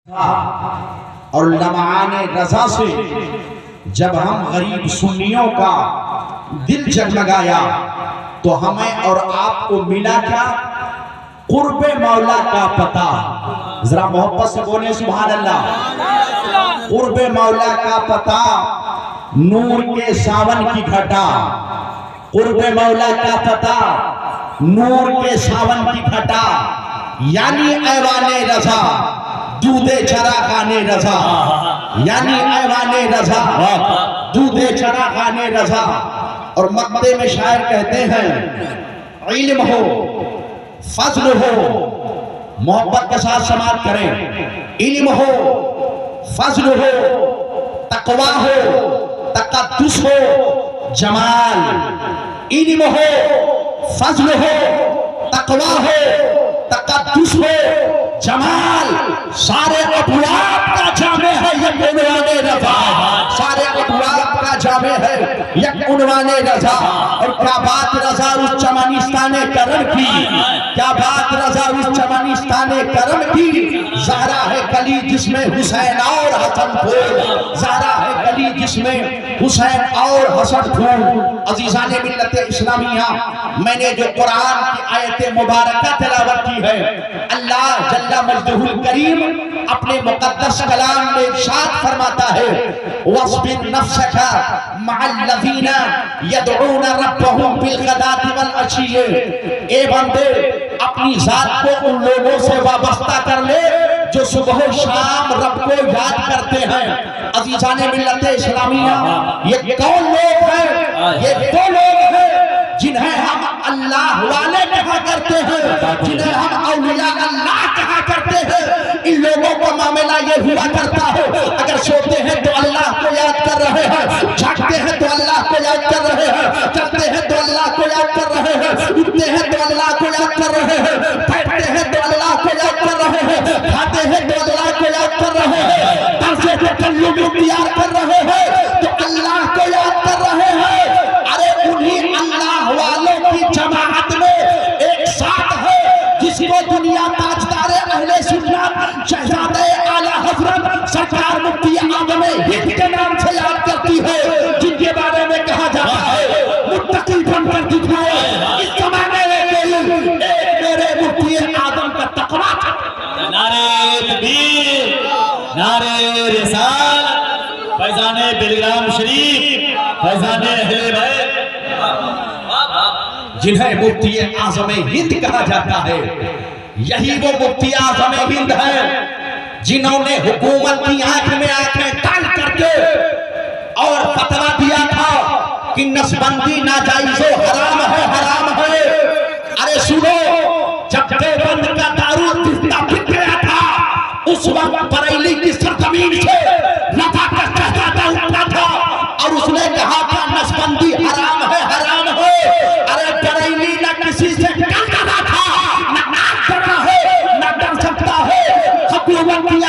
اور لمعان رضا سے جب ہم غریب سنیوں کا دل جگمگایا تو ہمیں اور آپ کو ملا کیا؟ قرب مولا کا پتہ. ذرا محبت سے بولیں سبحان اللہ. قرب مولا کا پتہ، نور کے ساون کی گھٹا. قرب مولا کا پتہ، نور کے ساون کی گھٹا، یعنی ایوان رضا، دودھ چراغان رضا، یعنی ایوان رضا، دودھ چراغان رضا. اور مقدے میں شاعر کہتے ہیں علم ہو، فضل ہو، محبت کے ساتھ سماعت کریں. علم ہو، فضل ہو، تقوی ہو، تقدس ہو، جمال. علم ہو، فضل ہو، تقوی ہو، تقدس ہو، جمال. سارے ابواب کا جامع ہے یک عنوان رضا. سارے ابواب کا جامع ہے یک عنوان رضا. اور کیا بات رضا اس چمنستان کرم کی، کیا بات رضا اس چمنستان کرم کی. زہرا ہے کلی جس میں حسین اور حسن پھول، زہرا ہے کلی جس میں حسین اور حسن پھول. عزیزان ملت اسلامیہ، میں نے جو قرآن کی آیت مبارکہ تلاوت کی ہے، اللہ جل مجدہ الکریم اپنے مقدس کلام میں ارشاد فرماتا ہے وَاصْبِرْ نَفْسَكَ مَعَ الَّذِينَ يَدْعُونَ رَبَّهُمْ بِالْغَدَاةِ وَالْعَشِيِّ. اے بندے اپنی ذات کو ان لوگوں سے وابستہ کر لے جو صبح و شام رب کو یاد کرتے ہیں. عزیزان ملت اسلامیہ، یہ کون لوگ ہیں؟ یہ وہ لوگ ہیں جنہیں ہم اللہ والے کہا کرتے ہیں، جنہیں ہم اولیاء اللہ کہا کرتے ہیں. ان لوگوں کا معاملہ یہ ہوا کرتا ہے اگر سوتے ہیں تو اللہ کو یاد کر رہے ہیں، جاگتے ہیں تو اللہ کو یاد کر رہے ہیں، چلتے ہیں تو اللہ کو یاد کر رہے ہیں، اٹھتے ہیں تو اللہ کو یاد کر رہے ہیں، بیٹھتے ہیں تو اللہ کو یاد کر رہے ہیں، کھاتے ہیں تو اللہ کو یاد کر رہے ہیں، طرز تکلم اختیار کر رہے ہیں تو اللہ کو یاد کر رہے ہیں. ارے انہی اللہ والوں کی جماعت میں ایک ساتھ ہے جس کو دنیا تاجدار اہل سنت شہزادہ اعلیٰ حضرت سرکار مفتی اعظم ہند کے نام سے یاد کرتی ہے، جن کے بارے میں کہا جاتا ہے متقی بن کر دکھائے اس زمانے میں ایک میرے مفتی اعظم کا تقویٰ تھا. نعرہ تکبیر، نعرہ رسالت، فیضان بلگرام شریف، فیضان اہل بیت. جنہیں مفتی اعظم ہند کہا جاتا ہے، یہی وہ مفتی اعظم ہند ہے جنہوں نے حکومت کی آنکھ میں آنکھیں ڈال کر کے اور فتویٰ دیا تھا کہ نسبندی ناجائز و حرام ہے، حرام ہے. ارے سنو، جب دیوبند کا دارو دفتہ پھٹ گیا تھا اس وقت بریلی کی سرزمین سے رفع کا شہزادہ اٹھا تھا اور اس نے کہا تھا نسبندی حرام ہے، حرام ہے. ارے بریلی نہ کسی سے ڈرتا تھا، نہ آج ڈرا ہے، نہ ڈر سکتا ہے. حکومت کی